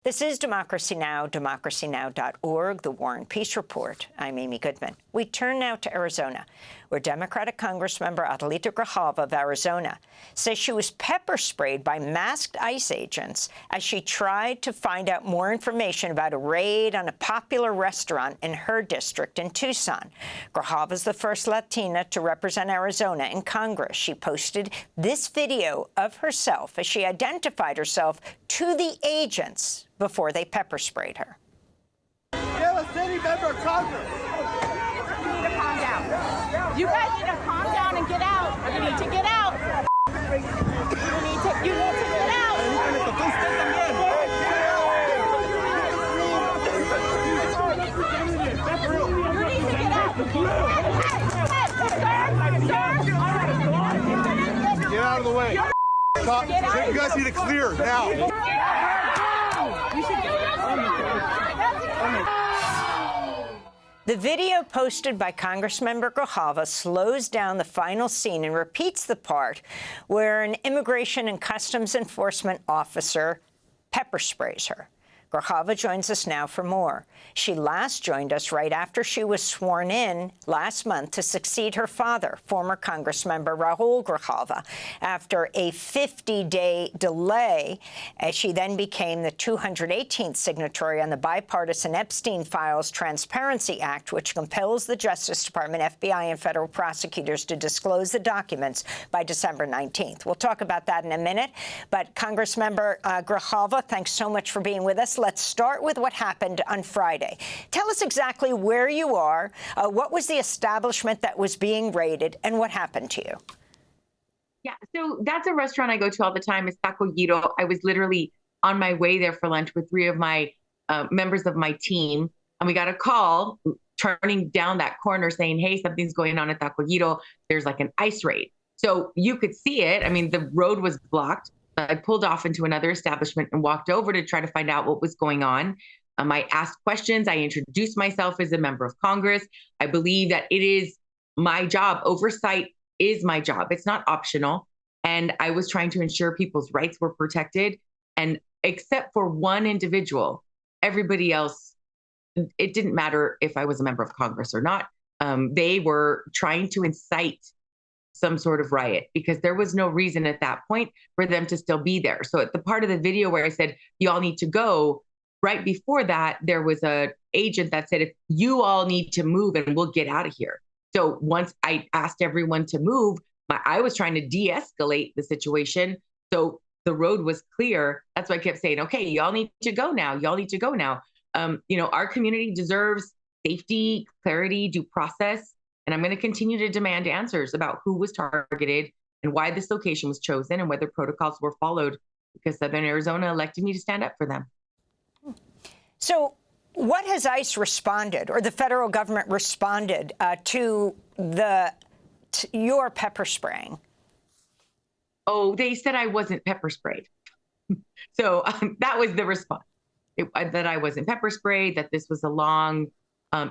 This is Democracy Now!, democracynow.org, The War and Peace Report. I'm Amy Goodman. We turn now to Arizona, where Democratic Congressmember Adelita Grijalva of Arizona says she was pepper sprayed by masked ICE agents as she tried to find out more information about a raid on a popular restaurant in her district in Tucson. Grijalva is the first Latina to represent Arizona in Congress. She posted this video of herself as she identified herself to the agents before they pepper sprayed her. You're a city member of Congress. You need to calm down. You guys need to calm down and get out. You need to get out. You need to get out. Get out of the way. You guys need to clear now. The video posted by Congressmember Grijalva slows down the final scene and repeats the part where an Immigration and Customs Enforcement officer pepper sprays her. Grijalva joins us now for more. She last joined us right after she was sworn in last month to succeed her father, former Congressmember Raul Grijalva, after a 50-day delay, as she then became the 218th signatory on the bipartisan Epstein Files Transparency Act, which compels the Justice Department, FBI, and federal prosecutors to disclose the documents by December 19th. We'll talk about that in a minute. But Congressmember Grijalva, thanks so much for being with us. Let's start with what happened on Friday. Tell us exactly where you are, what was the establishment that was being raided, and what happened to you? Yeah, so that's a restaurant I go to all the time. It's Taco Giro. I was literally on my way there for lunch with three of my members of my team, and we got a call turning down that corner saying, hey, something's going on at Taco Giro. There's like an ICE raid. So you could see it. I mean, the road was blocked. I pulled off into another establishment and walked over to try to find out what was going on. I asked questions. I introduced myself as a member of Congress. I believe that it is my job. Oversight is my job. It's not optional. And I was trying to ensure people's rights were protected. And except for one individual, everybody else, it didn't matter if I was a member of Congress or not. They were trying to incite some sort of riot because there was no reason at that point for them to still be there. So at the part of the video where I said, you all need to go, right before that, there was an agent that said, if you all need to move and we'll get out of here. So once I asked everyone to move, I was trying to de-escalate the situation. So the road was clear. That's why I kept saying, okay, y'all need to go now. Y'all need to go now. Our community deserves safety, clarity, due process. And I'm going to continue to demand answers about who was targeted and why this location was chosen and whether protocols were followed, because Southern Arizona elected me to stand up for them. So what has ICE responded, or the federal government responded to your pepper spraying? Oh, they said I wasn't pepper sprayed. So that was the response, that I wasn't pepper sprayed, that this was a long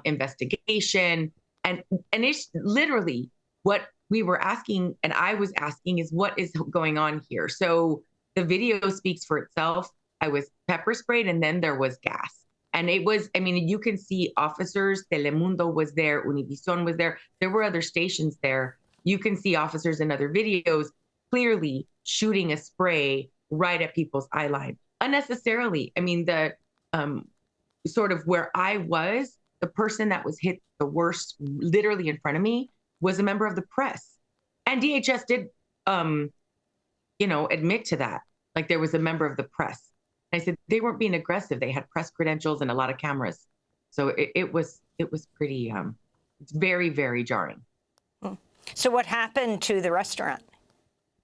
investigation. And it's literally what we were asking, and I was asking, is what is going on here? So the video speaks for itself. I was pepper sprayed, and then there was gas. And it was, I mean, you can see officers, Telemundo was there, Univision was there. There were other stations there. You can see officers in other videos clearly shooting a spray right at people's eye line, unnecessarily. I mean, the sort of where I was, the person that was hit the worst, literally in front of me, was a member of the press. And DHS did, admit to that. Like, there was a member of the press. And I said, they weren't being aggressive. They had press credentials and a lot of cameras. So it was pretty, it's very, very jarring. So what happened to the restaurant?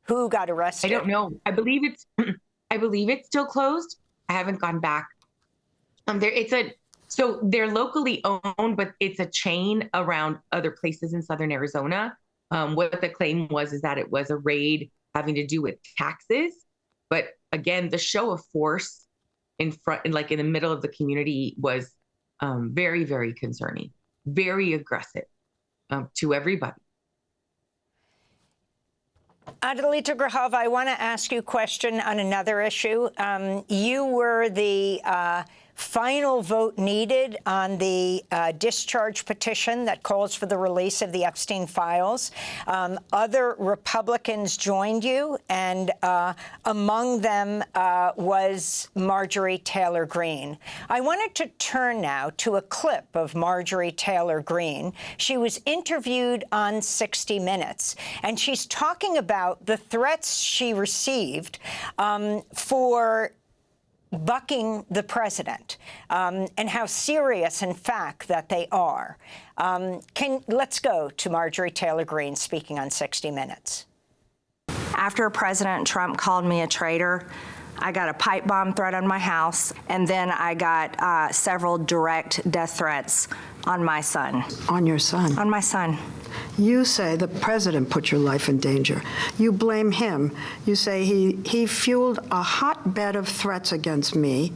Who got arrested? I don't know. I believe it's still closed. I haven't gone back. So they're locally owned, but it's a chain around other places in Southern Arizona. What the claim was is that it was a raid having to do with taxes. But again, the show of force in the middle of the community was very, very concerning, very aggressive to everybody. Adelita Grijalva, I want to ask you a question on another issue. You were the final vote needed on the discharge petition that calls for the release of the Epstein files. Other Republicans joined you, and among them was Marjorie Taylor Greene. I wanted to turn now to a clip of Marjorie Taylor Greene. She was interviewed on 60 Minutes, and she's talking about the threats she received for bucking the president, and how serious, in fact, that they are. Let's go to Marjorie Taylor Greene speaking on 60 Minutes. After President Trump called me a traitor, I got a pipe bomb threat on my house, and then I got several direct death threats on my son. On your son? On my son. You say the president put your life in danger. You blame him. You say he fueled a hotbed of threats against me,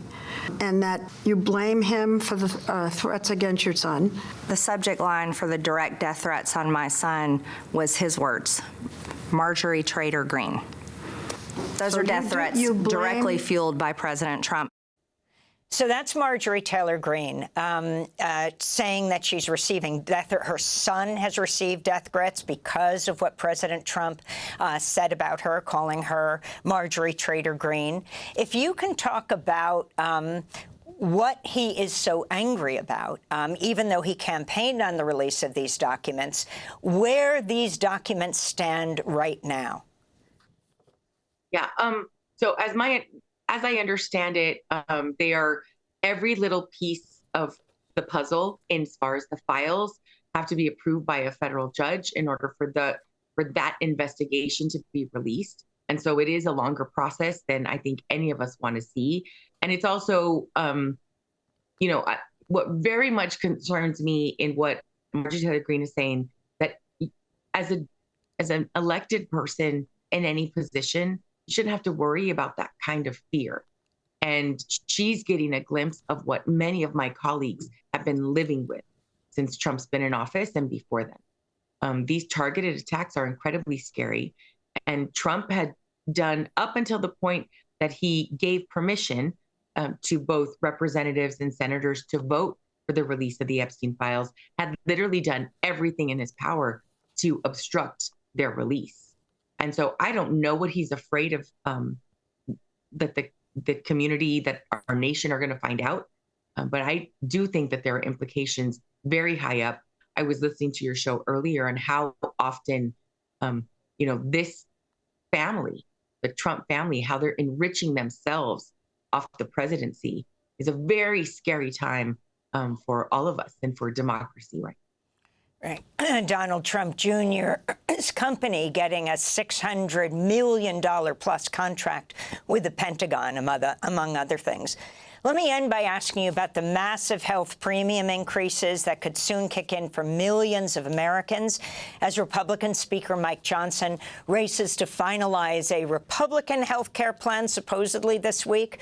and that you blame him for the threats against your son. The subject line for the direct death threats on my son was his words, Marjorie Traitor Greene. Those are death threats directly fueled by President Trump. So that's Marjorie Taylor Greene saying that she's receiving death. Her son has received death threats because of what President Trump said about her, calling her Marjorie Traitor Greene. If you can talk about what he is so angry about, even though he campaigned on the release of these documents, where these documents stand right now. Yeah. So as I understand it, they are every little piece of the puzzle, as far as the files, have to be approved by a federal judge in order for that investigation to be released. And so it is a longer process than I think any of us want to see. And it's also, what very much concerns me in what Marjorie Taylor Greene is saying, that as an elected person in any position, you shouldn't have to worry about that kind of fear. And she's getting a glimpse of what many of my colleagues have been living with since Trump's been in office and before then. These targeted attacks are incredibly scary. And Trump had done, up until the point that he gave permission to both representatives and senators to vote for the release of the Epstein files, had literally done everything in his power to obstruct their release. And so I don't know what he's afraid of, that the community, that our nation are going to find out. But I do think that there are implications very high up. I was listening to your show earlier on how often, this family, the Trump family, how they're enriching themselves off the presidency is a very scary time for all of us and for democracy, right? Right. Donald Trump Jr.'s company getting a $600 million plus contract with the Pentagon, among other things. Let me end by asking you about the massive health premium increases that could soon kick in for millions of Americans as Republican Speaker Mike Johnson races to finalize a Republican health care plan supposedly this week.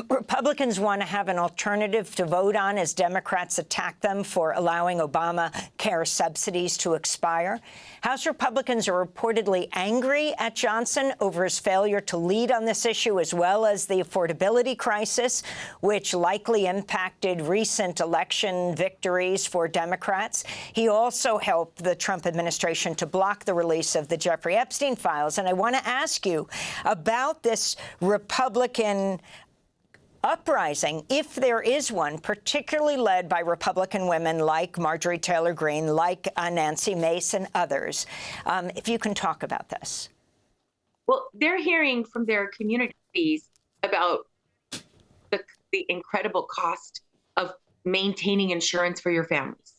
Republicans want to have an alternative to vote on as Democrats attack them for allowing Obamacare subsidies to expire. House Republicans are reportedly angry at Johnson over his failure to lead on this issue, as well as the affordability crisis, which likely impacted recent election victories for Democrats. He also helped the Trump administration to block the release of the Jeffrey Epstein files. And I want to ask you about this Republican uprising, if there is one, particularly led by Republican women like Marjorie Taylor Greene, like Nancy Mace and others. If you can talk about this. Well, they're hearing from their communities about the incredible cost of maintaining insurance for your families.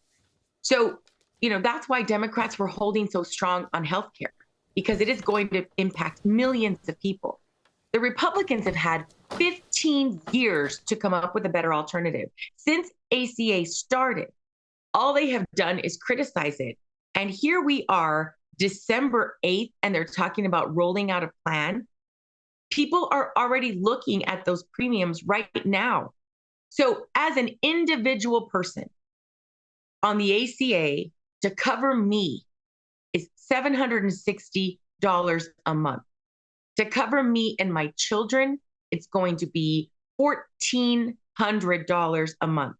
So, that's why Democrats were holding so strong on healthcare, because it is going to impact millions of people. The Republicans have had 15 years to come up with a better alternative. Since ACA started, all they have done is criticize it. And here we are, December 8th, and they're talking about rolling out a plan. People are already looking at those premiums right now. So as an individual person on the ACA, to cover me is $760 a month. To cover me and my children, it's going to be $1,400 a month.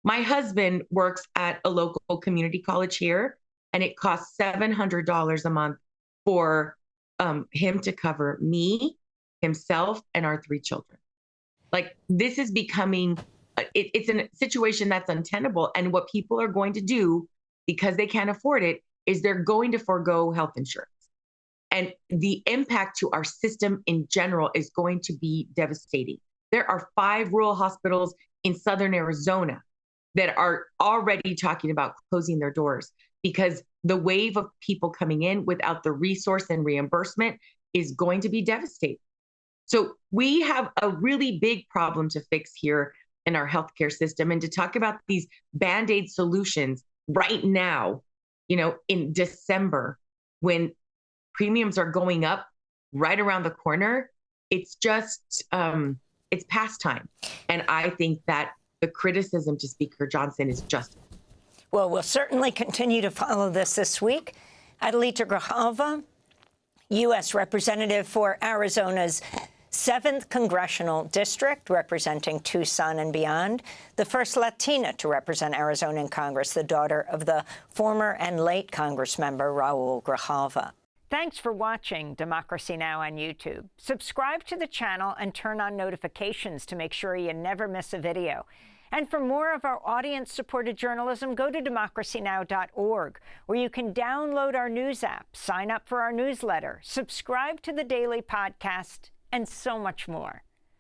My husband works at a local community college here, and it costs $700 a month for him to cover me, himself, and our 3 children. Like, this is becoming, it's a situation that's untenable. And what people are going to do, because they can't afford it, is they're going to forego health insurance. And the impact to our system in general is going to be devastating. There are 5 rural hospitals in southern Arizona that are already talking about closing their doors because the wave of people coming in without the resource and reimbursement is going to be devastating. So we have a really big problem to fix here in our healthcare system. And to talk about these Band-Aid solutions right now, in December, when premiums are going up right around the corner, it's just, it's past time. And I think that the criticism to Speaker Johnson is just. Well, we'll certainly continue to follow this week. Adelita Grijalva, U.S. Representative for Arizona's 7th Congressional District, representing Tucson and beyond, the first Latina to represent Arizona in Congress, the daughter of the former and late Congressmember Raul Grijalva. Thanks for watching Democracy Now! On YouTube. Subscribe to the channel and turn on notifications to make sure you never miss a video. And for more of our audience-supported journalism, go to democracynow.org, where you can download our news app, sign up for our newsletter, subscribe to the daily podcast, and so much more.